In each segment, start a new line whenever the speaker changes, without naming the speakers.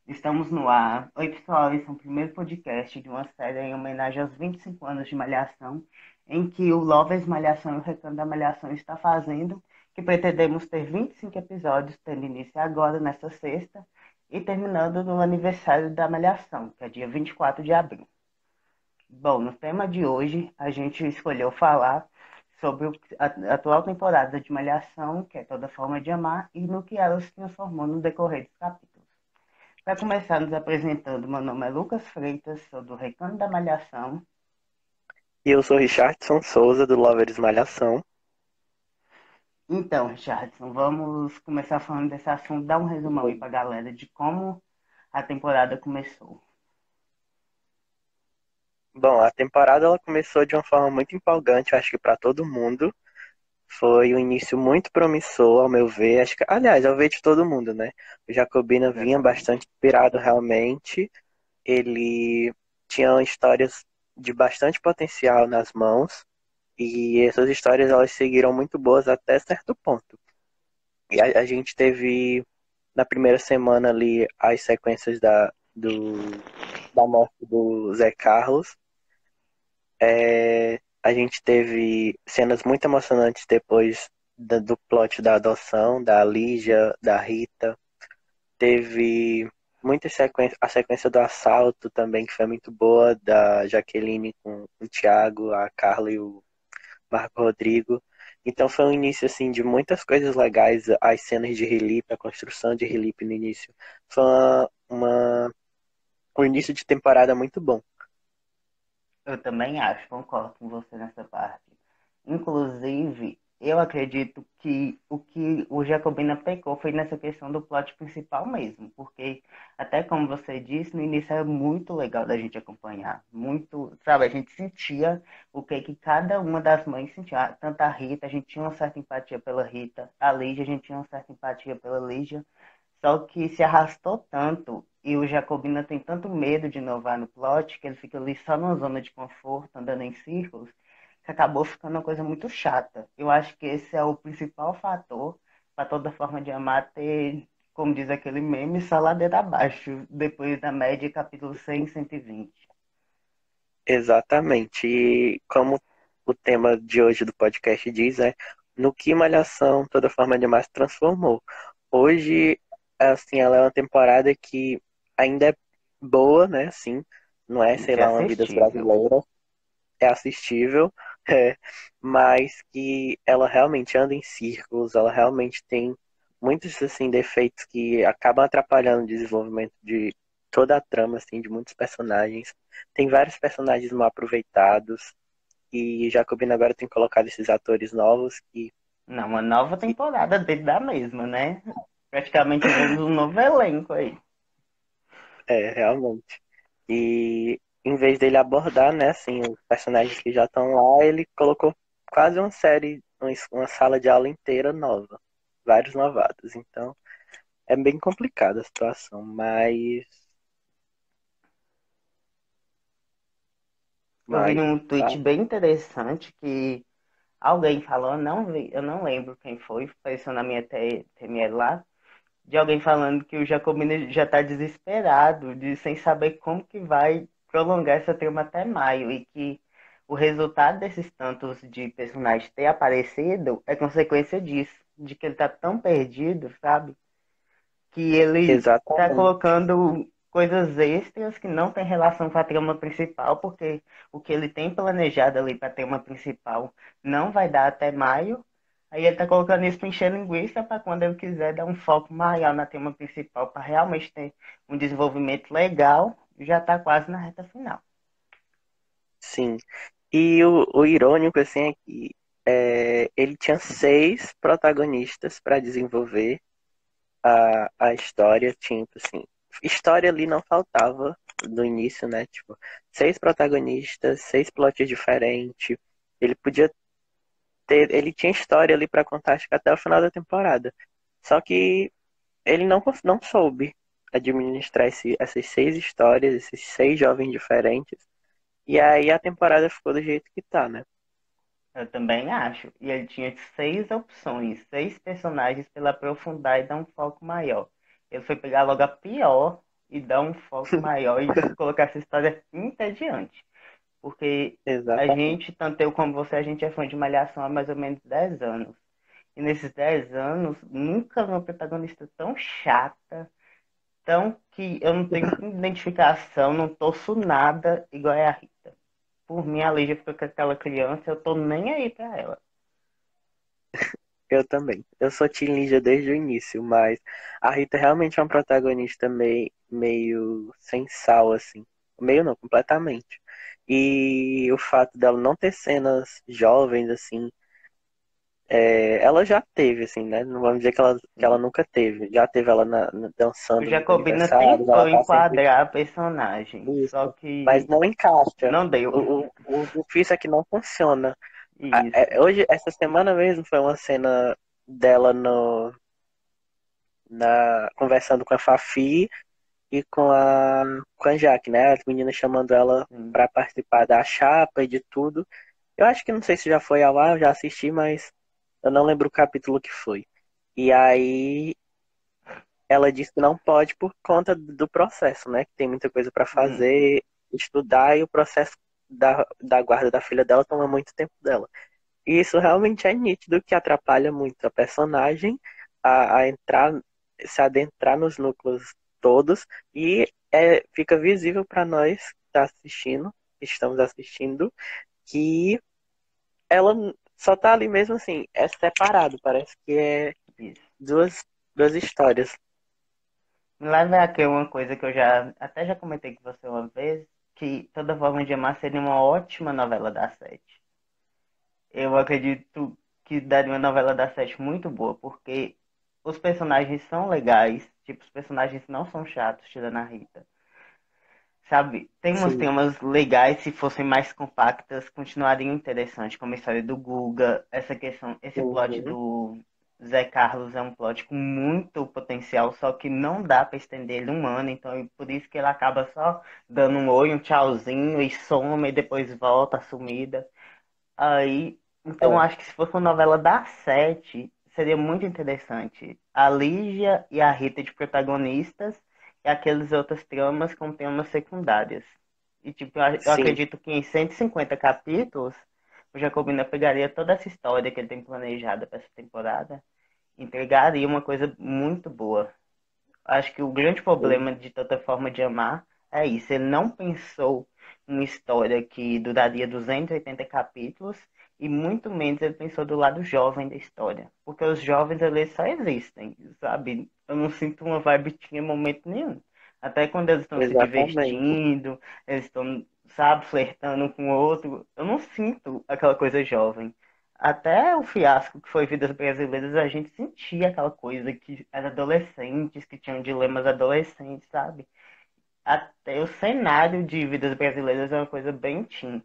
Estamos no ar. Oi, pessoal, esse é o primeiro podcast de uma série em homenagem aos 25 anos de Malhação, em que o Lovers Malhação e o Recanto da Malhação está fazendo, que pretendemos ter 25 episódios, tendo início agora, nesta sexta, e terminando no aniversário da Malhação, que é dia 24 de abril. Bom, no tema de hoje, a gente escolheu falar sobre a atual temporada de Malhação, que é Toda Forma de Amar, e no que ela se transformou no decorrer dos capítulos. Para começar nos apresentando, meu nome é Lucas Freitas, sou do Recanto da Malhação.
E eu sou Richardson Souza, do Lovers Malhação.
Então, Richardson, vamos começar falando desse assunto, dar um resumão aí para a galera de como a temporada começou.
Bom, a temporada ela começou de uma forma muito empolgante, eu acho que para todo mundo. Foi um início muito promissor, ao meu ver. Acho que, aliás, ao ver de todo mundo, né? O Jacobina vinha
Exatamente.
bastante inspirado realmente. Ele tinha histórias de bastante potencial nas mãos. E essas histórias elas seguiram muito boas até certo ponto. E a gente teve na primeira semana ali as sequências da morte do Zé Carlos. A gente teve cenas muito emocionantes depois do plot da adoção, da Lígia, da Rita. Teve muita sequência, a sequência do assalto também, que foi muito boa, da Jaqueline com o Thiago, a Carla e o Marco Rodrigo. Então foi um início assim de muitas coisas legais, as cenas de Relipe, a construção de Relipe no início. Foi um início de temporada muito bom.
Eu também acho, concordo com você nessa parte. Inclusive, eu acredito que o Jacobina pecou foi nessa questão do plot principal mesmo, porque até como você disse, no início era muito legal da gente acompanhar, muito, sabe, a gente sentia o que cada uma das mães sentia, tanto a Rita, a gente tinha uma certa empatia pela Rita, a Lígia, a gente tinha uma certa empatia pela Lígia, só que se arrastou tanto e o Jacobina tem tanto medo de inovar no plot que ele fica ali só numa zona de conforto, andando em círculos, que acabou ficando uma coisa muito chata. Eu acho que esse é o principal fator para toda forma de amar ter, como diz aquele meme, só ladeira abaixo, depois da média capítulo 100 e 120.
Exatamente. E como o tema de hoje do podcast diz, é no que Malhação, toda forma de amar se transformou. Hoje, assim, ela é uma temporada que ainda é boa, né? Assim, não é, sei
Isso é
lá, uma vida
assistível.
brasileira, é assistível, é, mas que ela realmente anda em círculos, ela realmente tem muitos assim defeitos que acabam atrapalhando o desenvolvimento de toda a trama assim de muitos personagens. Tem vários personagens mal aproveitados e Jacobina agora tem colocado esses atores novos
Não, uma nova
que
temporada dele da mesma, né? Praticamente vemos um novo elenco aí.
realmente. E em vez dele abordar, né, assim, os personagens que já estão lá, ele colocou quase uma série, uma sala de aula inteira nova, vários novatos. Então, é bem complicada a situação,
Eu vi
mas,
um tweet
ah,
bem interessante que alguém falou, eu não lembro quem foi, apareceu na minha TML lá, de alguém falando que o Jacobino já está desesperado, sem saber como que vai prolongar essa trama até maio, e que o resultado desses tantos de personagens ter aparecido é consequência disso, de que ele tá tão perdido, sabe? Que ele tá
exatamente,
colocando coisas extras que não tem relação com a trama principal, porque o que ele tem planejado ali para a trama principal não vai dar até maio. Aí ele tá colocando isso para encher linguiça para quando ele quiser dar um foco maior na trama principal, para realmente ter um desenvolvimento legal, já tá quase na reta final.
sim. E o irônico, assim, é que ele tinha 6 protagonistas para desenvolver a história, tipo assim, história ali não faltava no início, né? Tipo, 6 protagonistas, 6 plots diferentes. Ele podia ele tinha história ali para contar, acho que até o final da temporada. Só que ele não soube administrar essas 6 histórias, esses 6 jovens diferentes. E aí a temporada ficou do jeito que tá, né?
Eu também acho. E ele tinha 6 opções, 6 personagens para ele aprofundar e dar um foco maior. Ele foi pegar logo a pior, e dar um foco maior e colocar essa história entediante. Porque a
Exatamente.
gente, tanto eu como você, a gente é fã de Malhação há mais ou menos 10 anos. E nesses 10 anos, nunca vi uma protagonista tão chata, tão que eu não tenho identificação, não torço nada igual é a Rita. Por mim, a Lígia fica com aquela criança, eu tô nem aí pra ela.
Eu também. Eu sou Team Ninja desde o início, mas a Rita realmente é uma protagonista meio sem sal, assim. Meio não, completamente. E o fato dela não ter cenas jovens, assim, ela já teve, assim, né? Não vamos dizer que ela
Sim.
nunca teve. Já teve ela
O
dançando nos
Jacobina
aniversários, ela
tentou
tá sempre
enquadrar a personagem, só
isso. Mas
que
não encaixa.
não deu.
O difícil é que não funciona.
Isso.
Hoje, essa semana mesmo, foi uma cena dela no, conversando com a Fafi e com a Jaque, né? As meninas chamando ela
Sim.
para participar da chapa e de tudo. Eu acho que não sei se já foi ao ar, eu já assisti, mas eu não lembro o capítulo que foi. E aí ela disse que não pode por conta do processo, né? Que tem muita coisa para
Hum.
fazer, estudar, e o processo da guarda da filha dela toma muito tempo dela. E isso realmente é nítido que atrapalha muito a personagem a entrar, se adentrar nos núcleos todos e fica visível para nós que estamos assistindo, que ela só tá ali mesmo assim, é separado, parece que é
Isso.
duas, duas histórias.
Live Hack é uma coisa que eu até já comentei com você uma vez, que Toda Forma de Amar seria uma ótima novela da Sete. Eu acredito que daria uma novela da Sete muito boa, porque os personagens são legais, tipo, os personagens não são chatos, tirando a Rita. Sabe, tem umas
Sim.
temas legais, se fossem mais compactas, continuariam interessantes, como a história do Guga, essa questão, esse plot
Uhum.
do Zé Carlos é um plot com muito potencial, só que não dá pra estender ele um ano, então é por isso que ele acaba só dando um oi, um tchauzinho e some e depois volta sumida. Aí, então eu
É,
acho que se fosse uma novela da Sete, seria muito interessante. A Lígia e a Rita de protagonistas e aquelas outras tramas com temas secundários. E tipo, eu
sim,
acredito que em 150 capítulos, o Jacobina pegaria toda essa história que ele tem planejada para essa temporada e entregaria uma coisa muito boa. Acho que o grande
sim,
problema de Tanta Forma de Amar é isso. Ele não pensou uma história que duraria 280 capítulos e muito menos ele pensou do lado jovem da história. Porque os jovens eles só existem, sabe? Eu não sinto uma vibe tinha em momento nenhum. Até quando eles estão se
exatamente.
divertindo, eles estão, sabe, flertando com o outro, eu não sinto aquela coisa jovem. Até o fiasco que foi Vidas Brasileiras, a gente sentia aquela coisa que era adolescentes, que tinham dilemas adolescentes, sabe? Até o cenário de Vidas Brasileiras é uma coisa bem teen.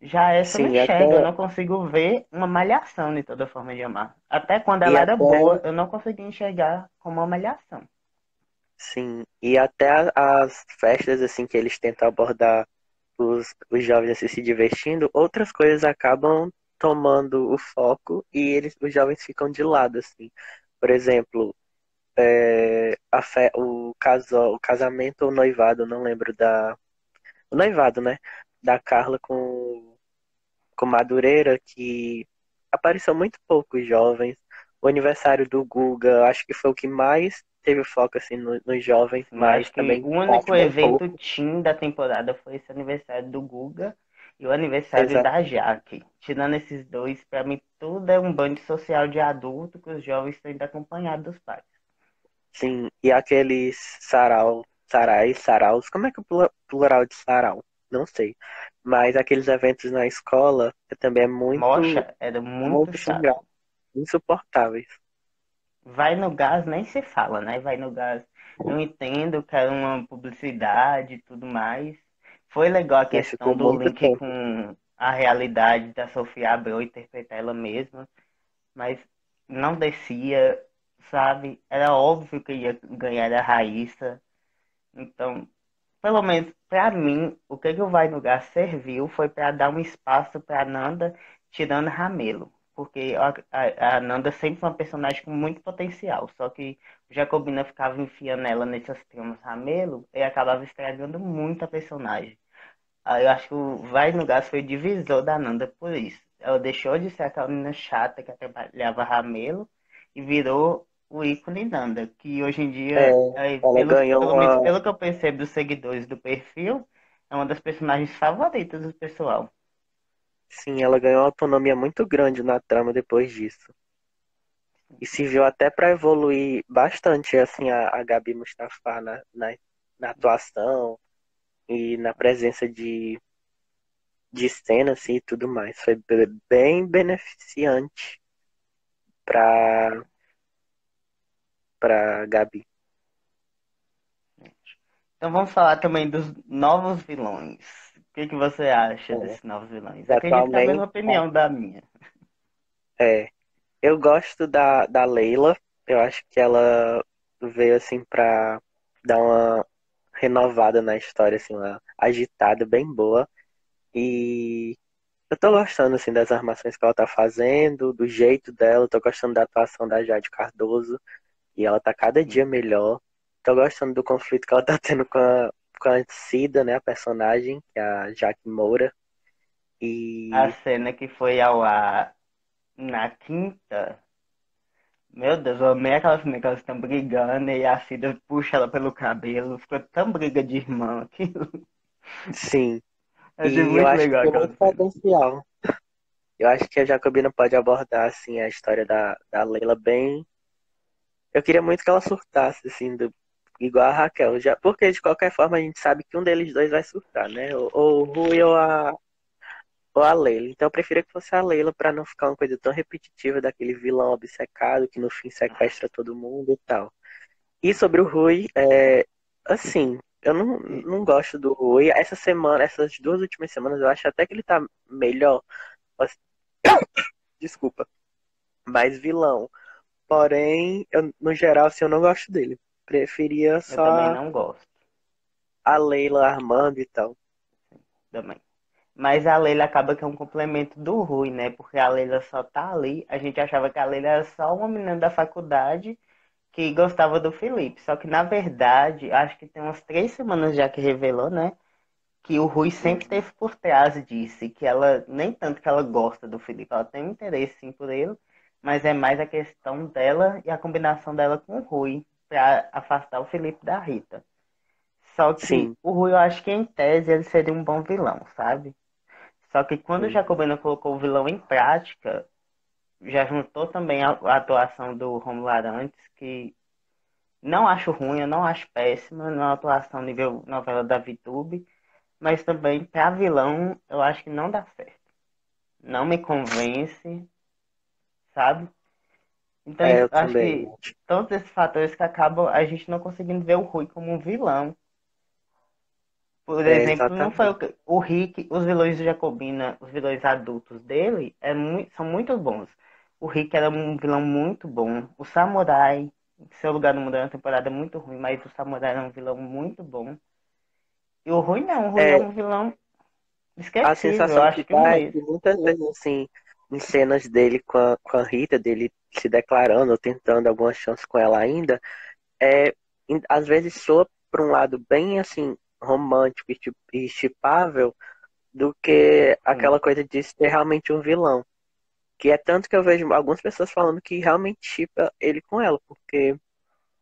Já essa eu não
Sim,
enxergo, eu não consigo ver uma malhação de Toda Forma de Amar. Até quando
e
ela era
até
boa, eu não conseguia enxergar como uma malhação.
Sim, e até as festas assim que eles tentam abordar os jovens assim, se divertindo, outras coisas acabam tomando o foco e os jovens ficam de lado assim. Por exemplo, o casamento ou noivado, não lembro o noivado, né? Da Carla com Madureira, que apareceu muito poucos jovens. O aniversário do Guga, acho que foi o que mais teve foco assim nos jovens,
Assim, eu
mas
acho que
também
o único
acho bem
evento
pouco.
teen da temporada foi esse aniversário do Guga e o aniversário da
Exato.
Jaque. Tirando esses dois, pra mim tudo é um bando social de adulto que os jovens estão indo acompanhados dos pais.
Sim, e aqueles saraus, como é que é o plural de sarau? Não sei. Mas aqueles eventos na escola também é muito,
Mocha era muito
muito sem
chato.
graça, insuportáveis.
Vai no gás, nem se fala, né? Vai no gás. Eu entendo que era uma publicidade e tudo mais. Foi legal a
Mas
questão
ficou
do
muito
link
tempo.
com a realidade da Sofia Abreu interpretar ela mesma, mas não descia, sabe? Era óbvio que ia ganhar a Raíssa. Então, pelo menos pra mim, o que o Vai no Gás serviu foi pra dar um espaço pra Nanda tirando Ramelo. Porque a Nanda sempre foi uma personagem com muito potencial. Só que Jacobina ficava enfiando ela nesses tramas ramelo e acabava estragando muito a personagem. Aí eu acho que o Vai no Gás foi o divisor da Nanda por isso. Ela deixou de ser aquela menina chata que trabalhava ramelo e virou o ícone Nanda, que hoje em
É,
dia,
ela ganhou
pelo menos
uma,
pelo que eu percebo dos seguidores do perfil, é uma das personagens favoritas do pessoal.
sim, ela ganhou uma autonomia muito grande na trama depois disso. E serviu até para evoluir bastante assim a Gabi Mustafa na atuação e na presença de cenas assim, e tudo mais. Foi bem beneficiante para para Gabi.
Então vamos falar também dos novos vilões. O que que você acha
É,
desses novos vilões? Acredito que é a mesma
atualmente,
opinião da minha.
é, eu gosto da Leila. Eu acho que ela veio assim pra dar uma renovada na história, assim, uma agitada, bem boa. E eu tô gostando, assim, das armações que ela tá fazendo, do jeito dela. Tô gostando da atuação da Jade Cardoso. E ela tá cada dia
Sim.
melhor. Tô gostando do conflito que ela tá tendo com a Cida, né, a personagem, que é a Jaque Moura.
A
E
cena que foi ao ar na quinta. Meu Deus, eu amei aquela cena que elas estão brigando e a Cida puxa ela pelo cabelo. Ficou tão briga de irmão aquilo.
sim,
Achei
e eu
muito
acho que
legal
tem
aquela
muito
cena.
potencial. Eu acho que a Jacobina pode abordar assim a história da Leila bem. Eu queria muito que ela surtasse assim, igual a Raquel, já porque de qualquer forma a gente sabe que um deles dois vai surtar, né? Ou o Rui ou a Leila. Então eu preferia que fosse a Leila pra não ficar uma coisa tão repetitiva daquele vilão obcecado que no fim sequestra todo mundo e tal. E sobre o Rui, assim, eu não gosto do Rui. Essa semana, essas 2 últimas semanas, eu acho até que ele tá melhor. Mas- Desculpa, mais vilão. Porém, eu, no geral, assim, eu não gosto dele. Preferia
Eu também
só
não gosto.
a Leila Armando e tal.
Também. Mas a Leila acaba que é um complemento do Rui, né? Porque a Leila só tá ali. A gente achava que a Leila era só uma menina da faculdade que gostava do Felipe. Só que, na verdade, acho que tem umas 3 semanas já que revelou, né? Que o Rui sempre
Sim,
teve por trás disso. E que ela, nem tanto que ela gosta do Felipe, ela tem um interesse sim por ele. Mas é mais a questão dela e a combinação dela com o Rui. Pra afastar o Felipe da Rita. Só que
sim,
o Rui, eu acho que em tese ele seria um bom vilão, sabe? Só que quando o
sim.
Jacobina colocou o vilão em prática, já juntou também a atuação do Romulo Arantes, que não acho ruim, eu não acho péssima, não é uma atuação nível novela da VTube, mas também pra vilão eu acho que não dá certo. Não me convence, sabe? Então
É, eu
eu acho
também.
que todos esses fatores que acabam a gente não conseguindo ver o Rui como um vilão. Por
É,
exemplo, não foi
exatamente.
o Rick, os vilões do Jacobina, os vilões adultos dele são muito bons. O Rick era um vilão muito bom. O Samurai, seu lugar no mundo é uma temporada muito ruim, mas o Samurai era um vilão muito bom. E o Rui não, o Rui é
É,
um vilão
a
esquecível, eu
sensação que
acho que um
dá é
mês.
que muitas vezes, assim, em cenas dele com a Rita, dele se declarando ou tentando alguma chance com ela ainda, às vezes soa por um lado bem, assim, romântico e chipável do que
Sim,
aquela coisa de ser realmente um vilão. Que é tanto que eu vejo algumas pessoas falando que realmente chipa ele com ela, porque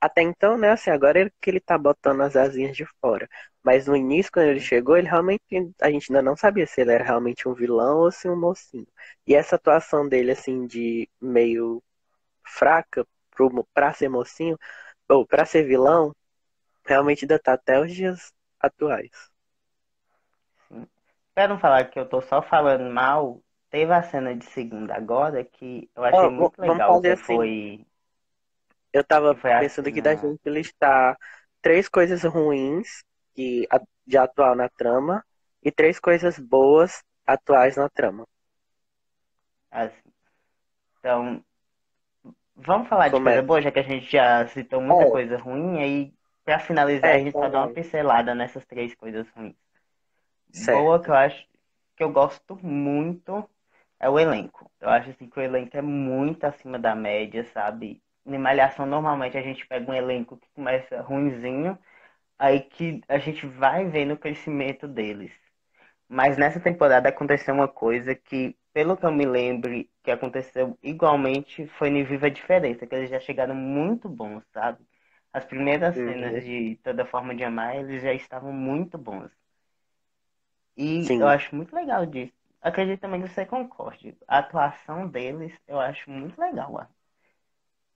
até então, né, assim, agora que ele tá botando as asinhas de fora. Mas no início, quando ele
sim,
chegou, ele realmente, a gente ainda não sabia se ele era realmente um vilão ou se um mocinho. E essa atuação dele, assim, de meio fraca pra ser mocinho, ou pra ser vilão, realmente ainda tá até os dias atuais.
sim. Pra não falar que eu tô só falando mal, teve a cena de segunda agora que eu achei
Ó,
muito
vamos
legal,
fazer assim. Eu
que
tava
foi a
pensando aqui da
cena.
gente listar 3 coisas ruins de atual na trama e 3 coisas boas atuais na trama.
Assim. Então, vamos falar de coisa
Começa.
boa, já que a gente já citou muita
É,
coisa ruim, aí pra finalizar a gente só
então
dá uma
vai.
pincelada nessas 3 coisas ruins. Boa que
Certo.
eu acho que eu gosto muito é o elenco. Eu acho assim que o elenco é muito acima da média, sabe? em Malhação, normalmente a gente pega um elenco que começa ruinzinho, aí que a gente vai vendo o crescimento deles. Mas nessa temporada aconteceu uma coisa que, pelo que eu me lembro, que aconteceu igualmente, foi em Viva a Diferença, que eles já chegaram muito bons, sabe? As primeiras cenas
Uhum.
de Toda Forma de Amar, eles já estavam muito bons. E eu
Sim,
acho muito legal disso. Acredito também que você concorde. A atuação deles eu acho muito legal, ó.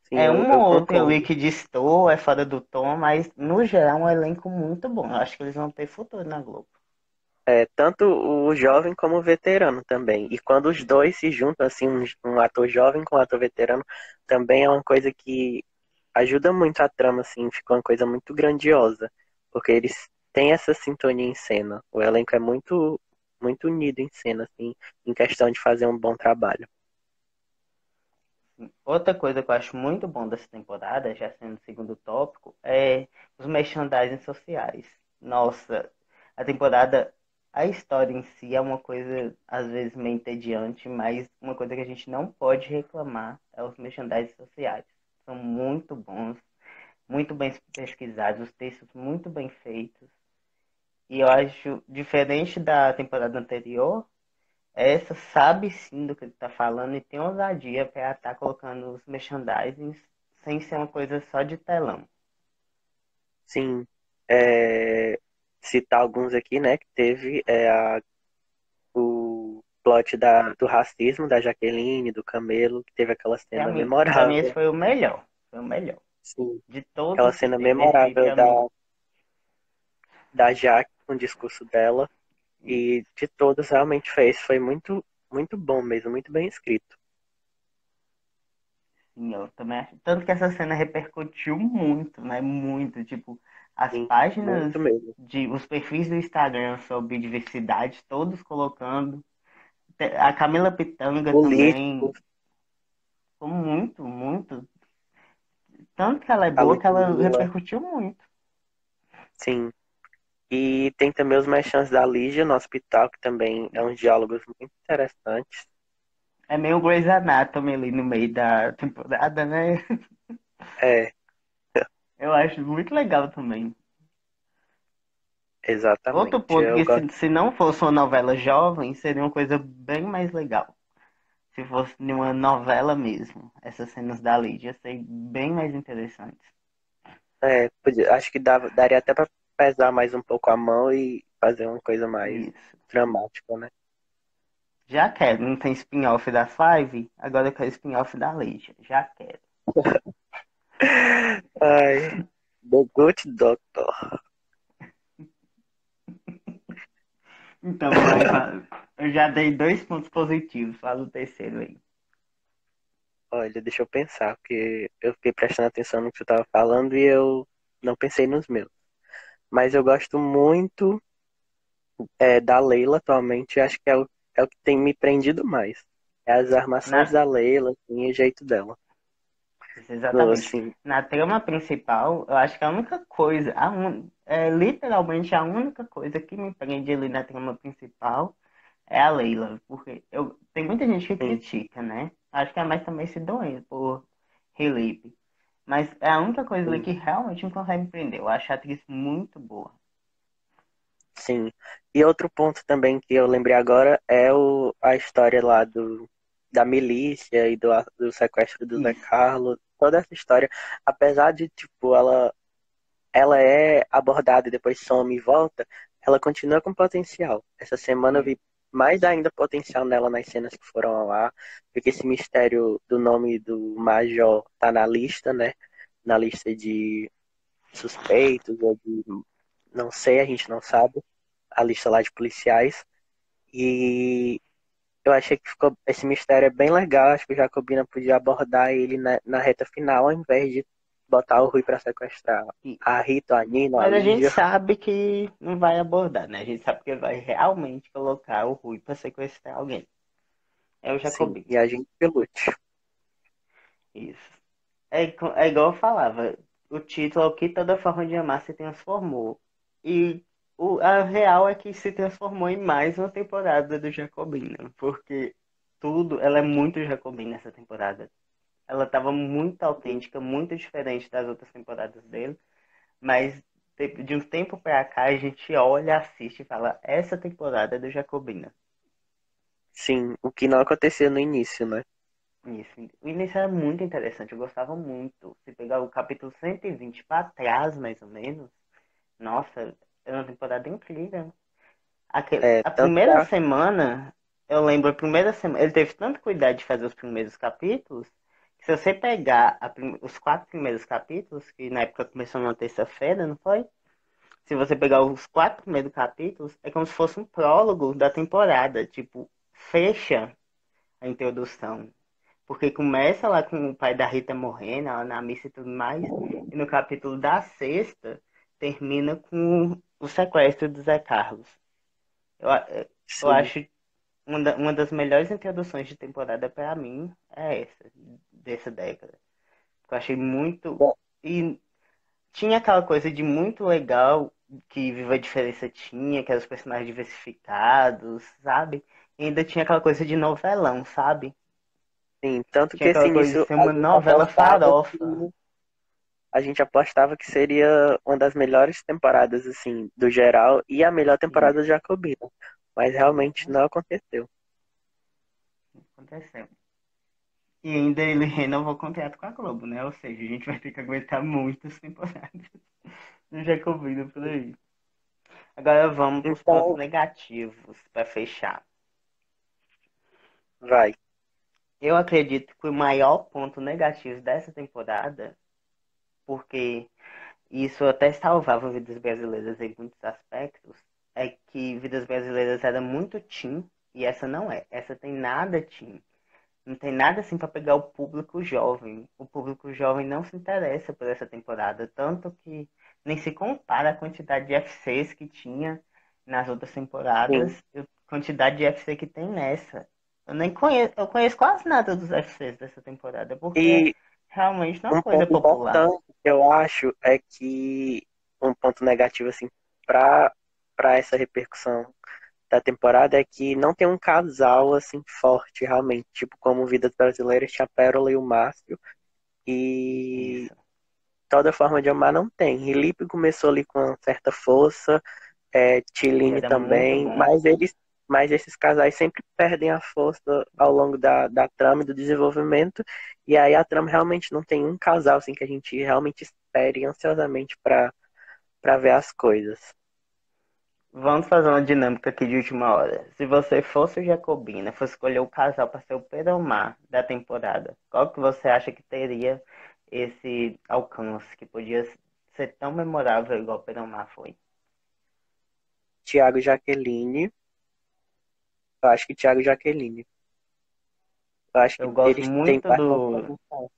sim,
É
eu,
uma
eu
ou outra ali
concordo.
que destoa, é fora do tom, mas no geral é um elenco muito bom. Eu acho que eles vão ter futuro na Globo.
É, tanto o jovem como o veterano também. E quando os dois se juntam, assim, um ator jovem com um ator veterano, também é uma coisa que ajuda muito a trama, assim, fica uma coisa muito grandiosa. Porque eles têm essa sintonia em cena. O elenco é muito, muito unido em cena, assim, em questão de fazer um bom trabalho.
Outra coisa que eu acho muito bom dessa temporada, já sendo o segundo tópico, é os merchandising sociais. Nossa, a temporada, a história em si é uma coisa às vezes meio entediante, mas uma coisa que a gente não pode reclamar é os merchandising sociais. São muito bons, muito bem pesquisados, os textos muito bem feitos. E eu acho, diferente da temporada anterior, essa sabe sim do que ele tá falando e tem ousadia pra estar colocando os merchandisings sem ser uma coisa só de telão.
Sim, citar alguns aqui, né, que teve o plot do racismo da Jaqueline, do Camelo, que teve aquela cena
Pra mim esse
memorável.
foi o melhor. Foi o melhor.
Sim,
De
aquela
todos que
cena
teve, esse aí
memorável
pra mim.
da Jaque com o discurso dela. E de todos realmente foi muito, muito bom mesmo, muito bem escrito.
Sim, eu também acho. Tanto que essa cena repercutiu muito, né? Muito. Tipo, as
Sim,
páginas
muito mesmo.
os perfis do Instagram sobre diversidade, todos colocando. A Camila Pitanga também.
Políticos,
Ficou muito, muito. Tanto que ela é
a
boa que ela
Ludmilla,
repercutiu muito.
sim. E tem também os merchants da Lígia no hospital, que também é uns diálogos muito interessantes.
É meio Grey's Anatomy ali no meio da temporada, né?
É,
Eu acho muito legal também. Outro
exatamente.
ponto
Eu
que
gosto.
se não fosse uma novela jovem, seria uma coisa bem mais legal. Se fosse de uma novela mesmo, essas cenas da Lídia seriam bem mais interessantes.
Acho que daria até pra pesar mais um pouco a mão e fazer uma coisa mais
Isso.
dramática, né?
Já quero, não tem spin-off da Five, agora eu quero spin-off da Lídia. Já quero.
Ai, The Good Doctor.
Então vai, eu já dei 2 pontos positivos, fala o terceiro aí.
Olha, deixa eu pensar, porque eu fiquei prestando atenção no que você estava falando e eu não pensei nos meus. Mas eu gosto muito da Leila atualmente, acho que é o que tem me prendido mais. É as armações
Na,
da Leila, assim, e o jeito dela.
Isso, exatamente.
Assim,
Na trama principal, eu acho que a única coisa, é literalmente a única coisa que me prende ali na trama principal é a Leila. Porque tem muita gente que
sim,
critica, né? Acho que é mais também se doendo por Felipe. Mas é a única coisa ali
sim,
que realmente me consegue me prender. Eu acho a atriz muito boa.
sim. E outro ponto também que eu lembrei agora é a história lá da milícia e do sequestro do Zé
Isso.
Carlos. Toda essa história, apesar de, tipo, ela é abordada e depois some e volta, ela continua com potencial. Essa semana eu
Isso.
vi mais ainda potencial nela nas cenas que foram ao ar, porque esse mistério do nome do Major tá na lista, né? Na lista de suspeitos ou de não sei, a gente não sabe, a lista lá de policiais. E eu achei que esse mistério é bem legal. Acho que o Jacobina podia abordar ele na reta final, ao invés de botar o Rui pra sequestrar
E-
a Rita, a Nina, a
Mas a gente
Lígia.
sabe que não vai abordar, né? A gente sabe que ele vai realmente colocar o Rui pra sequestrar alguém. É o
Sim,
Jacobino.
e a gente que lute.
Isso. É igual eu falava, o título é o que toda forma de amar se transformou. E a real é que se transformou em mais uma temporada do Jacobina, porque ela é muito Jacobina essa temporada. Ela tava muito autêntica, muito diferente das outras temporadas dele. Mas de um tempo pra cá a gente olha, assiste e fala, essa temporada é do Jacobina.
Sim, o que não acontecia no início, né?
Isso. O início era muito interessante, eu gostava muito. Se pegar o capítulo 120 pra trás, mais ou menos, nossa, é uma temporada incrível.
É,
A
tanto
primeira
pra...
semana, eu lembro, a primeira semana, ele teve tanto cuidado de fazer os primeiros capítulos, que se você pegar os 4 primeiros capítulos, que na época começou numa terça-feira, não foi? Se você pegar os 4 primeiros capítulos, é como se fosse um prólogo da temporada. Tipo, fecha a introdução. Porque começa lá com o pai da Rita morrendo, ela na missa e tudo mais. E no capítulo da sexta, termina com o sequestro do Zé Carlos. Eu
Sim,
acho uma das melhores introduções de temporada pra mim é essa, dessa década. Eu achei muito. E tinha aquela coisa de muito legal que Viva a Diferença tinha, que eram os personagens diversificados, sabe? E ainda tinha aquela coisa de novelão, sabe?
sim. Tanto que
Tinha
esse
aquela coisa de
início
ser uma novela farofa.
a gente apostava que seria uma das melhores temporadas, assim, do geral, e a melhor temporada do
Isso,
Jacobina. Mas realmente
isso
não aconteceu.
aconteceu. E ainda ele renovou o contrato com a Globo, né? Ou seja, a gente vai ter que aguentar muitas temporadas do Jacobina por aí. Agora vamos para os pontos
Então,
negativos, para fechar.
vai.
Eu acredito que o maior ponto negativo dessa temporada, porque isso até salvava Vidas Brasileiras em muitos aspectos, é que Vidas Brasileiras era muito teen e essa não é. Essa tem nada teen. Não tem nada assim para pegar o público jovem. O público jovem não se interessa por essa temporada, tanto que nem se compara a quantidade de FCs que tinha nas outras
Sim.
temporadas e a quantidade de FC que tem nessa. Eu nem conheço, eu conheço quase nada dos FCs dessa temporada, porque
E
realmente não é
um
uma coisa
ponto
popular.
importante que eu acho é que um ponto negativo, assim, para essa repercussão da temporada é que não tem um casal, assim, forte, realmente. Tipo, como Vidas Brasileiras tinha a Pérola e o Márcio. E
Isso.
toda forma de amar não tem. Felipe começou ali com uma certa força,
E
Tiline
era muito
também,
bom.
mas esses casais sempre perdem a força ao longo da trama e do desenvolvimento, e aí a trama realmente não tem um casal assim que a gente realmente espere ansiosamente para ver as coisas.
Vamos fazer uma dinâmica aqui de última hora. Se você fosse o Jacobina, fosse escolher o casal para ser o Peromar da temporada, qual que você acha que teria esse alcance, que podia ser tão memorável igual o Peromar foi?
Tiago e Jaqueline, eu acho que Tiago e Jaqueline. Eu acho
Eu
que
gosto
eles têm
muito
bastante
do.
potencial.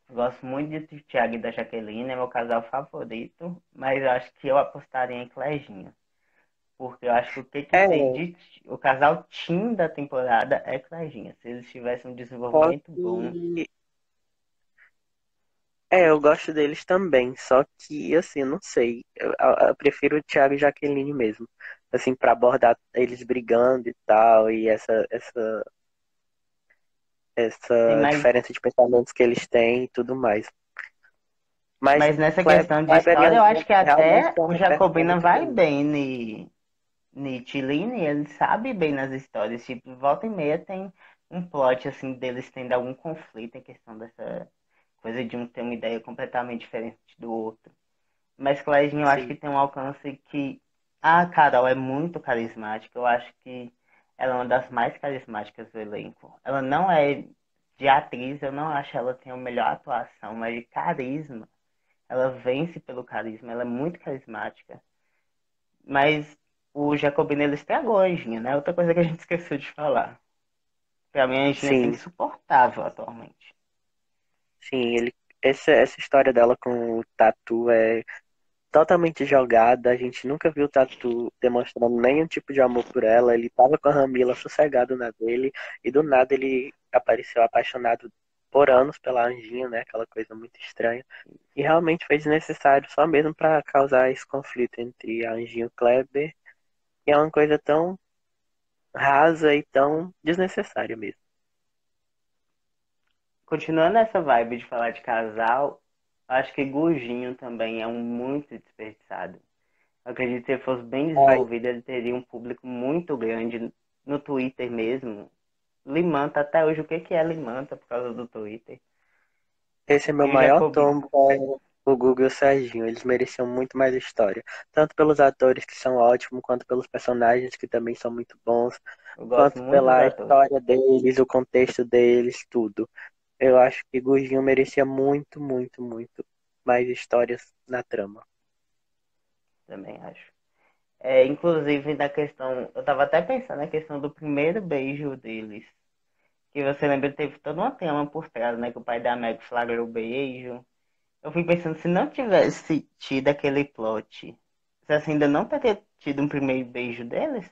Eu gosto muito de Thiago e da Jaqueline, é meu casal favorito, mas eu acho que eu apostaria em Clejinha. Porque eu acho que o que que
É,
tem de. O casal teen da temporada é Clejinha. Se eles tivessem um
só
desenvolvimento bom.
que eu gosto deles também, só que, assim, eu não sei. Eu prefiro o Thiago e Jaqueline mesmo. Assim, pra abordar eles brigando e tal, e
Tem
essa
mais.
diferença de pensamentos que eles têm e tudo mais. Mas
Mas nessa questão de
Kleber e
história, eu
André
acho que
realmente
até
tem uma
o
repercussão
Jacobina
muito
vai
grande.
bem ni Tilline, ele sabe bem nas histórias. Tipo, volta e meia tem um plot, assim, deles tendo algum conflito em questão dessa coisa de um ter uma ideia completamente diferente do outro. Mas Cledinho, eu acho que
Sim,
tem um alcance que a Carol é muito carismática. Eu acho que ela é uma das mais carismáticas do elenco. Ela não é de atriz, eu não acho que ela tem a melhor atuação, mas de carisma. Ela vence pelo carisma, ela é muito carismática. Mas o Jacobino ele estragou a Anjinha, né? Outra coisa que a gente esqueceu de falar. Pra mim a Anjinha tá
sim,
insuportável atualmente.
sim. Essa história dela com o Tatu é totalmente jogada. A gente nunca viu o Tatu demonstrando nenhum tipo de amor por ela. Ele tava com a Ramila sossegado na dele, e do nada ele apareceu apaixonado por anos pela Anjinha, né? Aquela coisa muito estranha. E realmente foi desnecessário só mesmo para causar esse conflito entre a Anjinha e o Kleber, que é uma coisa tão rasa e tão desnecessária mesmo.
continuando essa vibe de falar de casal, acho que Gujinho também é um muito desperdiçado. Eu acredito que se ele fosse bem
Ai,
desenvolvido, ele teria um público muito grande no Twitter mesmo. Limanta, até hoje, o que que é Limanta por causa do Twitter?
esse é meu
E o
maior
Jacobina.
tombo, é o Google e o Serginho. Eles mereciam muito mais história. Tanto pelos atores que são ótimos, quanto pelos personagens que também são muito bons,
Eu gosto
quanto
muito dos
pela
atores.
história deles, o contexto deles, tudo. Eu acho que Gurginho merecia muito, muito, muito mais histórias na trama.
Também acho. É, inclusive, na questão. Eu tava até pensando na questão do primeiro beijo deles. Que você lembra que teve toda uma trama por trás, né? Que o pai da Meg flagrou o beijo. Eu fui pensando, se não tivesse tido aquele plot, se assim, ainda não teria tido um primeiro beijo deles?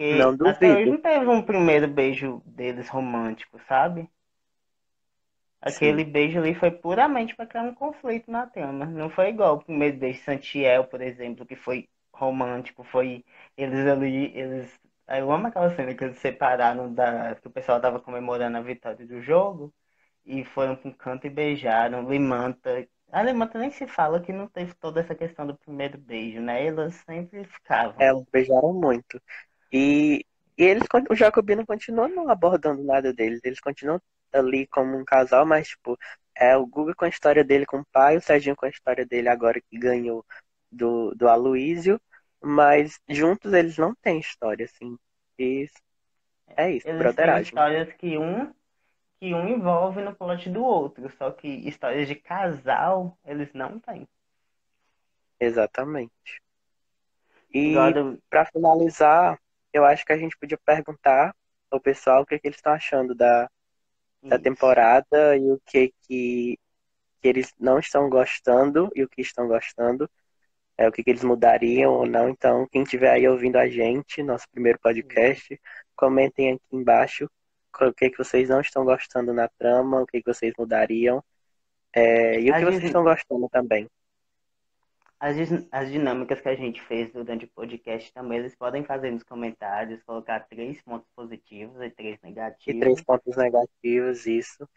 Não
Porque até hoje
duvido.
não teve um primeiro beijo deles romântico, sabe?
Sim.
Aquele beijo ali foi puramente para criar um conflito na trama. Não foi igual o primeiro beijo de Santiel, por exemplo, que foi romântico, foi eles ali, eles. Eu amo aquela cena que eles separaram da. Que o pessoal tava comemorando a vitória do jogo e foram para um canto e beijaram. Limanta. A Limanta nem se fala que não teve toda essa questão do primeiro beijo, né? Elas sempre ficavam.
Elas beijaram muito. E, o Jacobino continua não abordando nada deles. Eles continuam ali como um casal, mas, tipo, é o Guga com a história dele com o pai, o Serginho com a história dele agora que ganhou do Aloísio, mas juntos eles não têm história, assim. E é isso,
Eles têm
broderagem.
histórias que um envolve no plot do outro, só que histórias de casal eles não têm.
Exatamente. E
Agora,
para finalizar, eu acho que a gente podia perguntar ao pessoal o que, que eles estão achando da
isso.
temporada e o que eles não estão gostando e o que estão gostando, o que eles mudariam ou não. Então, quem estiver aí ouvindo a gente, nosso primeiro podcast, comentem aqui embaixo o que vocês não estão gostando na trama, o que vocês mudariam, e o que
As,
vocês
dis-
estão gostando também.
as dinâmicas que a gente fez durante o podcast também, eles podem fazer nos comentários, colocar 3 pontos positivos e 3
E 3
negativos.
pontos negativos, isso.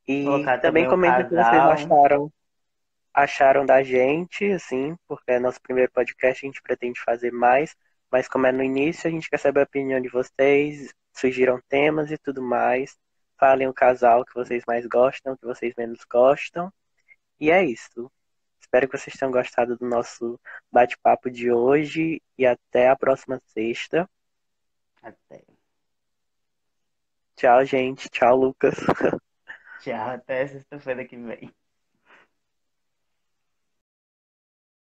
E
Colocar
também
também o
comentem o que vocês
casal.
acharam da gente, assim, porque é nosso primeiro podcast, a gente pretende fazer mais, mas como é no início, a gente quer saber a opinião de vocês, surgiram temas e tudo mais. Falem o casal que vocês mais gostam, que vocês menos gostam. E é isso. Espero que vocês tenham gostado do nosso bate-papo de hoje e até a próxima sexta.
Até.
Tchau, gente. Tchau, Lucas.
Tchau, até sexta-feira que vem.